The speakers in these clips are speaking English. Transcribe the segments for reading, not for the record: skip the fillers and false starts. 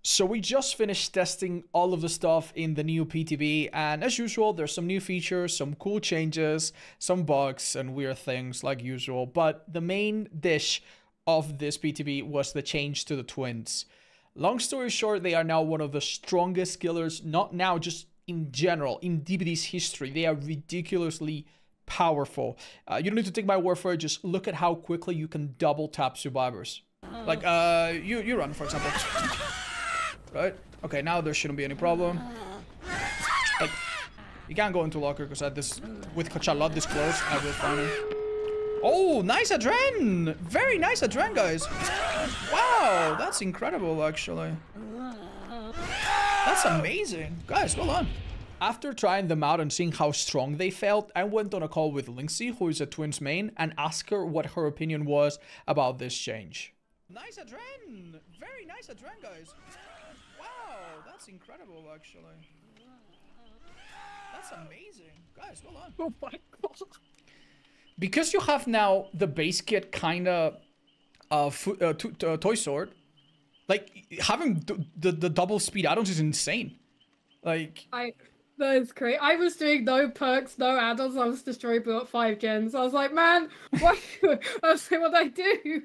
So we just finished testing all of the stuff in the new PTB, and as usual, there's some new features, some cool changes, some bugs and weird things like usual. But the main dish of this PTB was the change to the twins. Long story short, they are now one of the strongest killers, not now, just in general, in DBD's history. They are ridiculously powerful. You don't need to take my word for it, just look at how quickly you can double tap survivors. Like, you run, for example. Right? Okay, now there shouldn't be any problem. Like, you can't go into locker because at this, with Kachalot this close, I will find him. Oh, nice Adren! Very nice Adren, guys. Wow, that's incredible, actually. That's amazing. Guys, well done. After trying them out and seeing how strong they felt, I went on a call with Linksy, who is a Twins main, and asked her what her opinion was about this change. Nice Adren! Very nice Adren, guys. Wow, that's incredible, actually. That's amazing. Guys, well done. Oh my god. Because you have now the base kit kinda toy sword, like having the double speed add-ons is insane. Like that is great. I was doing no perks, no add-ons. I was destroying at 5 gens. I was like, man, what? I was like, what do I do?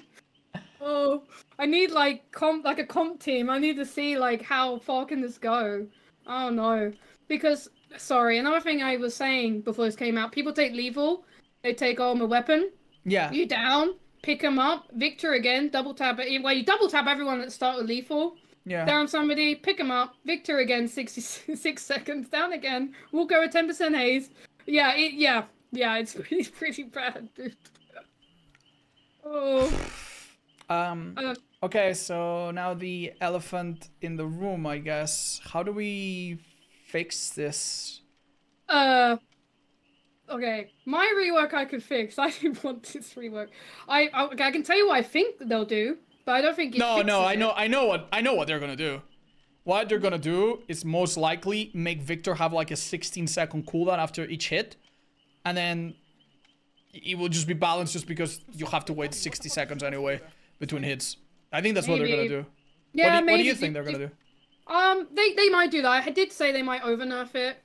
Oh, I need like a comp team. I need to see like how far can this go. Oh no, because sorry, another thing I was saying before this came out, people take lethal, they take armor weapon. Yeah. You down, pick them up, Victor again, double tap it. Well, you double tap everyone that start with lethal. Yeah. Down somebody, pick them up, Victor again, 66 seconds, down again. We'll go with 10% haze. Yeah, it's pretty bad, dude. Oh. Okay, so now the elephant in the room, I guess. How do we fix this? Okay, my rework I could fix. I didn't want this rework. I can tell you what I think they'll do, but I don't think it fixes I know what they're gonna do. What they're gonna do is most likely make Victor have like a 16-second cooldown after each hit, and then it will just be balanced just because you have to wait 60 seconds anyway between hits. I think that's what they're gonna do. Yeah, what do you think they're gonna do? They might do that. I did say they might overnerf it.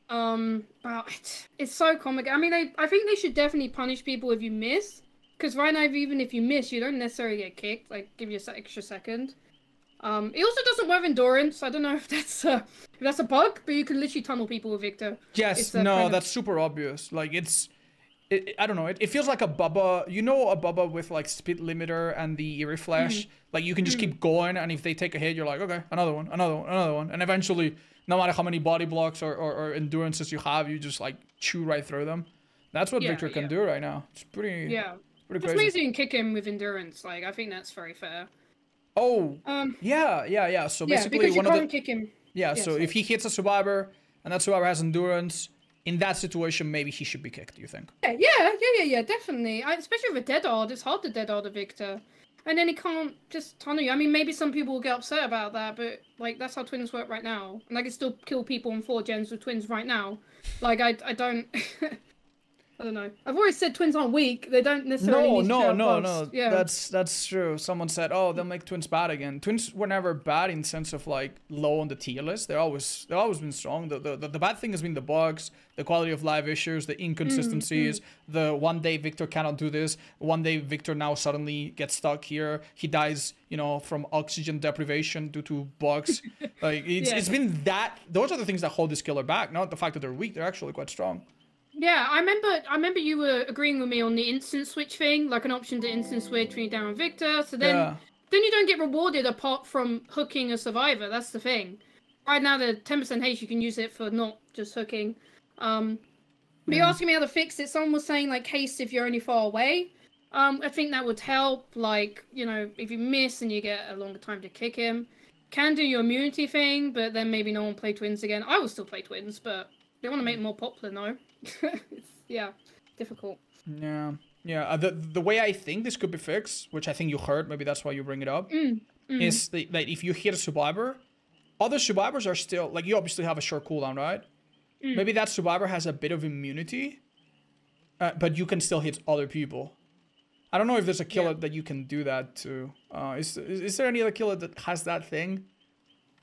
But it's so comic. I mean, I think they should definitely punish people if you miss, because right now, even if you miss, you don't necessarily get kicked. Like, give you an extra second. It also doesn't work endurance. I don't know if that's a bug, but you can literally tunnel people with Victor. Yes, no, that's super obvious. Like I don't know. It feels like a Bubba. You know, a Bubba with like speed limiter and the Eerie Flash. Like you can just keep going, and if they take a hit, you're like, okay, another one, and eventually, no matter how many body blocks or endurances you have, you just like chew right through them. That's what Victor can do right now. It's pretty. Yeah. Pretty crazy. It's amazing you can kick him with endurance. Like I think that's very fair. Oh. Yeah. So basically, because you can't kick him. Yeah. So if he hits a survivor and that survivor has endurance, in that situation, maybe he should be kicked. You think? Yeah, definitely. Especially with a dead hard, it's hard to dead hard a Victor. And then he can't just tunnel you. I mean, maybe some people will get upset about that, but like that's how twins work right now. And I can still kill people on 4 gens with twins right now. Like I don't, I don't know. I've always said twins aren't weak. They don't necessarily. No. Yeah. That's true. Someone said, oh, they'll make twins bad again. Twins were never bad in sense of like low on the tier list. They've always been strong. The bad thing has been the bugs, the quality of life issues, the inconsistencies. The one day Victor cannot do this. One day Victor now suddenly gets stuck here. He dies, from oxygen deprivation due to bugs. Like it's been that. Those are the things that hold this killer back. Not the fact that they're weak. They're actually quite strong. Yeah, I remember you were agreeing with me on the instant switch thing, like an option to instant switch when you're down with Victor. So then you don't get rewarded apart from hooking a survivor. That's the thing. Right now, the 10% haste, you can use it for not just hooking. But you're asking me how to fix it. Someone was saying like haste if you're only far away. I think that would help. Like, if you miss and you get a longer time to kick him. Can do your immunity thing, but then maybe no one play twins again. I will still play twins, but they want to make them more popular now. It's, difficult. Yeah. The way I think this could be fixed, which I think you heard, maybe that's why you bring it up, is that if you hit a survivor, other survivors are still, like, you obviously have a short cooldown, right? Maybe that survivor has a bit of immunity, but you can still hit other people. I don't know if there's a killer that you can do that to. Is there any other killer that has that thing?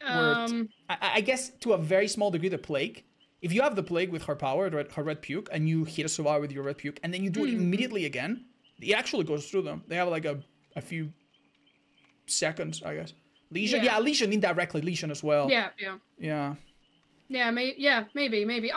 I guess to a very small degree, the plague. If you have the plague with her power, her red puke, and you hit a survivor with your red puke, and then you do it immediately again, it actually goes through them. They have like a few seconds, I guess. Lesion, yeah, Lesion indirectly, Lesion as well. Yeah. Yeah, maybe.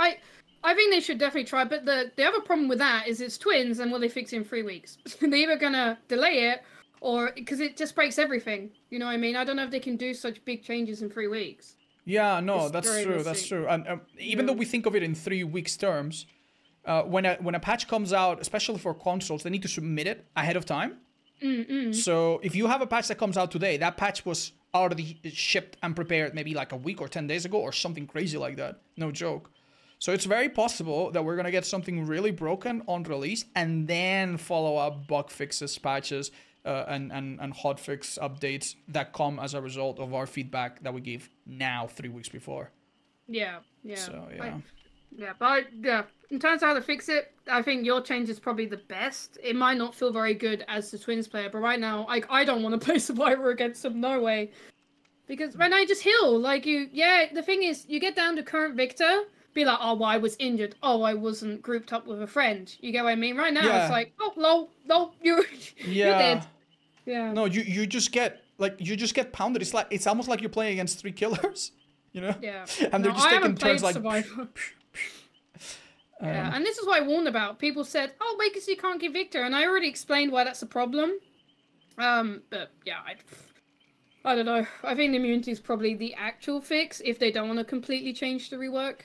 I think they should definitely try, but the other problem with that is it's twins, and will they fix it in 3 weeks? They're either gonna delay it, or because it just breaks everything. You know what I mean? I don't know if they can do such big changes in 3 weeks. Yeah, no, that's true. That's true. And even though we think of it in 3 weeks terms, when a patch comes out, especially for consoles, they need to submit it ahead of time. So if you have a patch that comes out today, that patch was already shipped and prepared maybe like a week or 10 days ago or something crazy like that. No joke. So it's very possible that we're going to get something really broken on release and then follow up bug fixes, patches, and hotfix updates that come as a result of our feedback that we gave now 3 weeks before. Yeah. So, in terms of how to fix it, I think your change is probably the best. It might not feel very good as the Twins player, but right now, I don't want to play Survivor against them, no way. Because right now you just heal, the thing is, you get down to current Victor, be like, oh, well, I was injured, oh, I wasn't grouped up with a friend. You get what I mean? Right now, it's like, oh, lol, you're dead. Yeah. No, you just get pounded. It's almost like you're playing against 3 killers, you know? Yeah. And they're just taking turns like... Survivor. Yeah, and this is what I warned about. People said, oh, wait, because you can't get Victor. And I already explained why that's a problem. But yeah, I don't know. I think immunity is probably the actual fix if they don't want to completely change the rework.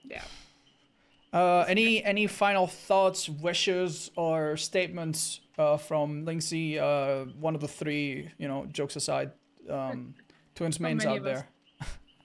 Yeah. Any final thoughts, wishes, or statements from Linksy? One of the 3, jokes aside, Twins mains out there.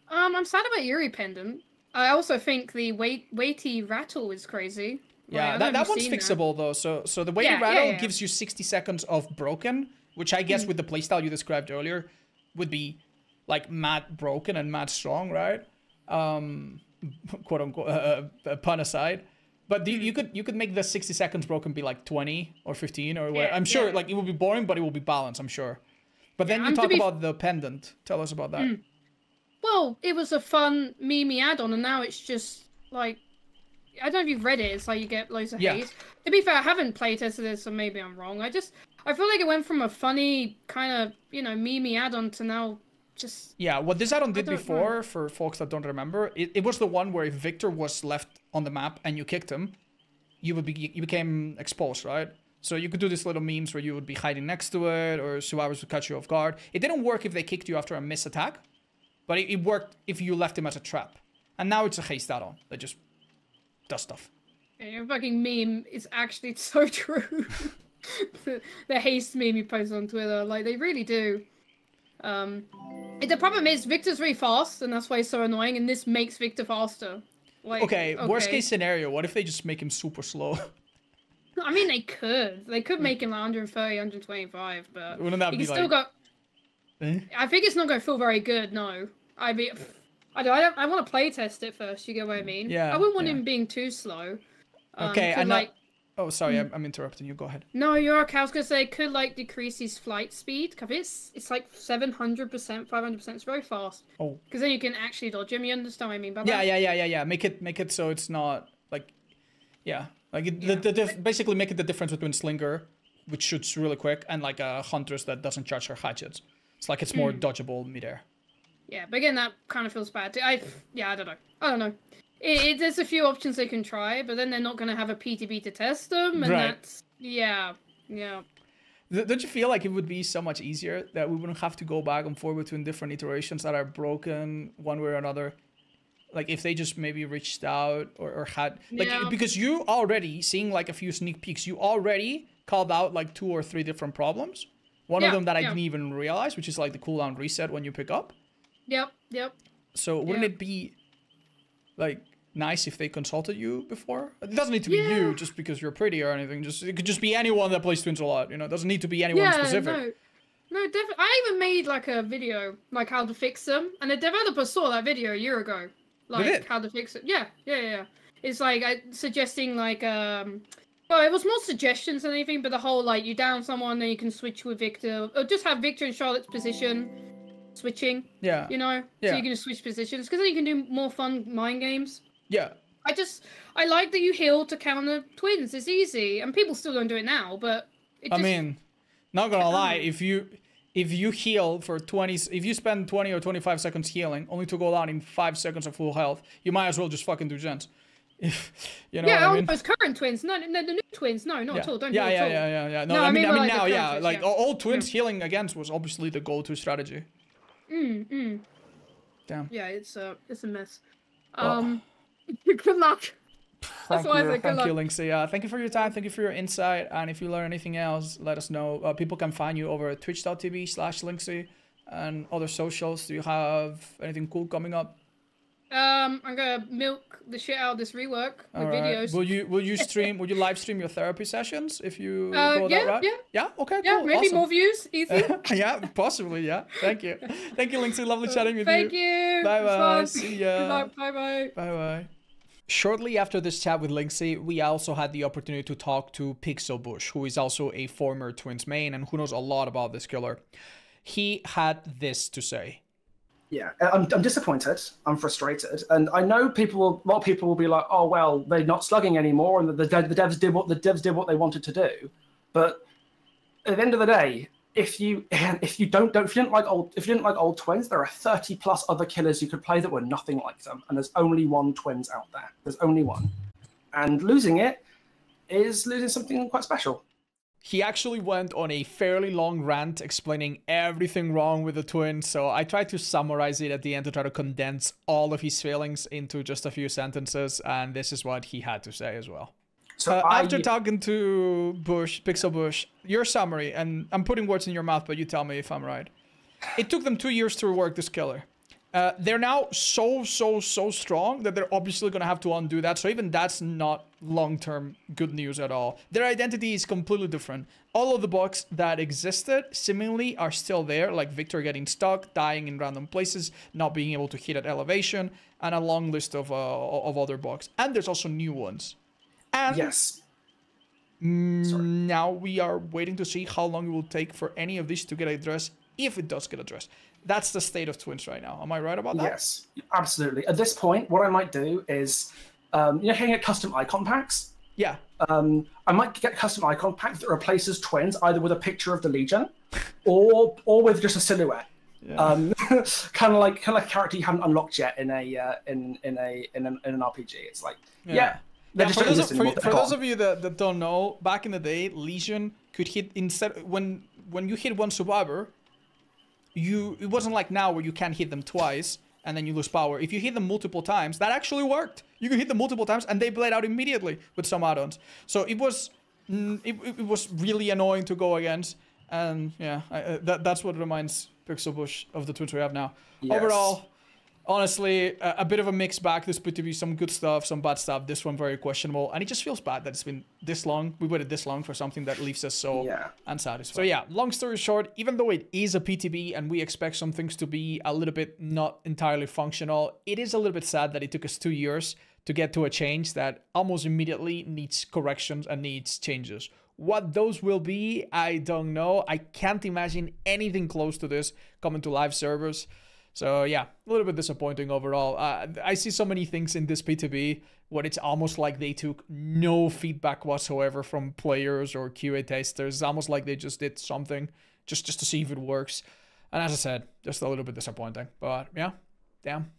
I'm sad about Yuri Pendant. I also think the weighty rattle is crazy. Yeah, that one's fixable though. So the weighty rattle gives you 60 seconds of broken, which I guess with the playstyle you described earlier would be like mad broken and mad strong, right? Quote unquote, pun aside. But you could make the 60 seconds broken be like 20 or 15 or what. I'm sure like it will be boring, but it will be balanced, I'm sure. But then you talk about the pendant. Tell us about that. Well, it was a fun meme add-on, and now it's just like, I don't know if you've read it. It's like you get loads of hate. To be fair, I haven't playtested this, so maybe I'm wrong. I feel like it went from a funny kind of meme add-on to now just. Yeah, what this add-on did before, for folks that don't remember, it was the one where if Victor was left on the map and you kicked him, you became exposed, right? So you could do these little memes where you would be hiding next to it, or survivors would catch you off guard. It didn't work if they kicked you after a miss attack. But it worked if you left him as a trap. And now it's a haste add-on that just does stuff. Yeah, your fucking meme is actually so true. the haste meme you post on Twitter, like, they really do. The problem is, Victor's really fast, and that's why he's so annoying, and this makes Victor faster. Like, okay, worst case scenario, what if they just make him super slow? I mean, they could. They could make him like 130, 125, but wouldn't that be still got... I think it's not going to feel very good, no. I want to play test it first, you get what I mean? Yeah. I wouldn't want him being too slow. Okay, and oh, sorry, I'm interrupting you, go ahead. No, you're okay. I was going to say, it could, like, decrease his flight speed, because it's like 700%, 500%, it's very fast. Oh. Because then you can actually dodge him, you understand what I mean by that? Yeah. Make it so it's not, like, basically make it the difference between Slinger, which shoots really quick, and, like, a Huntress that doesn't charge her hatchets. It's like it's more dodgeable midair. Yeah, but again, that kind of feels bad. I don't know. There's a few options they can try, but then they're not going to have a PTB to test them, and that's yeah. Don't you feel like it would be so much easier that we wouldn't have to go back and forth between different iterations that are broken one way or another? Like if they just maybe reached out or had because you already seeing like a few sneak peeks, you already called out like 2 or 3 different problems. One of them that I didn't even realize, which is like the cooldown reset when you pick up. Yep. So wouldn't it be like nice if they consulted you before? It doesn't need to be you just because you're pretty or anything. It could just be anyone that plays Twins a lot. It doesn't need to be anyone specific. No, definitely. I even made like a video like how to fix them, and the developer saw that video a year ago. Like how to fix it. Yeah. It's like suggesting like well, it was more suggestions than anything, but the whole like you down someone, then you can switch with Victor, or just have Victor in Charlotte's position, switching. Yeah. You know, Yeah. so you can switch positions because then you can do more fun mind games. Yeah. I like that you heal to counter twins. It's easy, and people still don't do it now, but I mean, not gonna lie, if you heal for 20, if you spend 20 or 25 seconds healing, only to go down in 5 seconds of full health, you might as well just fucking do gens. If you know what I mean? Those current twins, no, the new twins, no, not at all. Don't do it at all. No, I mean now, like yeah, twins, like all twins healing against was obviously the go-to strategy. Damn. Yeah, it's a mess. Well, good luck. Thank you, Linksy. Thank you for your time. Thank you for your insight. And if you learn anything else, let us know. People can find you over at twitch.tv/Linksy and other socials. Do you have anything cool coming up? I'm gonna milk the shit out of this rework with videos. Will you stream? Will you live stream your therapy sessions if you go that route? Yeah. Okay. Yeah, cool. maybe Awesome. more views. Easy. Yeah, possibly. Yeah. Thank you, Linksy. Lovely chatting with Thank you. you. Bye bye. See ya. Bye bye. Bye bye. Shortly after this chat with Linksy, we also had the opportunity to talk to Pixelbush, who is also a former Twins main and who knows a lot about this killer. He had this to say. Yeah, I'm disappointed. I'm frustrated, and I know a lot of people will be like, "Oh well, they're not slugging anymore, and the devs did what they wanted to do." But at the end of the day, if you didn't like old twins, there are 30+ other killers you could play that were nothing like them, and there's only one twins out there. There's only one, and losing it is losing something quite special. He actually went on a fairly long rant explaining everything wrong with the twins, so I tried to summarize it at the end to try to condense all of his feelings into just a few sentences, and this is what he had to say as well. So after talking to Pixelbush, your summary, and I'm putting words in your mouth, but you tell me if I'm right. It took them 2 years to rework this killer. They're now so strong that they're obviously going to have to undo that. So even that's not long-term good news at all. Their identity is completely different. All of the bugs that existed seemingly are still there, like Victor getting stuck, dying in random places, not being able to hit at elevation, and a long list of other bugs. And there's also new ones. And yes. Now we are waiting to see how long it will take for any of these to get addressed, if it does get addressed. That's the state of Twins right now. Am I right about that? Yes, absolutely. At this point, what I might do is, you know, can you get custom icon packs? Yeah. I might get custom icon packs that replaces Twins either with a picture of the Legion, or with just a silhouette. Yeah. kind of like a character you haven't unlocked yet in an RPG. It's like for those of you that don't know, back in the day, Legion could hit when you hit one survivor. It wasn't like now where you can't hit them twice and then you lose power. If you hit them multiple times, that actually worked. You can hit them multiple times and they blade out immediately with some add-ons. So it was really annoying to go against. And yeah, that's what reminds Pixelbush of the Twins we have now. Yes. Overall, honestly, a bit of a mixed bag. This PTB, some good stuff, some bad stuff. This one very questionable, and it just feels bad that it's been this long. We waited this long for something that leaves us so unsatisfied. So yeah, long story short, even though it is a PTB and we expect some things to be a little bit not entirely functional, it is a little bit sad that it took us 2 years to get to a change that almost immediately needs corrections and needs changes. What those will be, I don't know. I can't imagine anything close to this coming to live servers. So yeah, a little bit disappointing overall. I see so many things in this PTB where it's almost like they took no feedback whatsoever from players or QA testers. It's almost like they just did something just to see if it works. And as I said, just a little bit disappointing. But yeah, damn.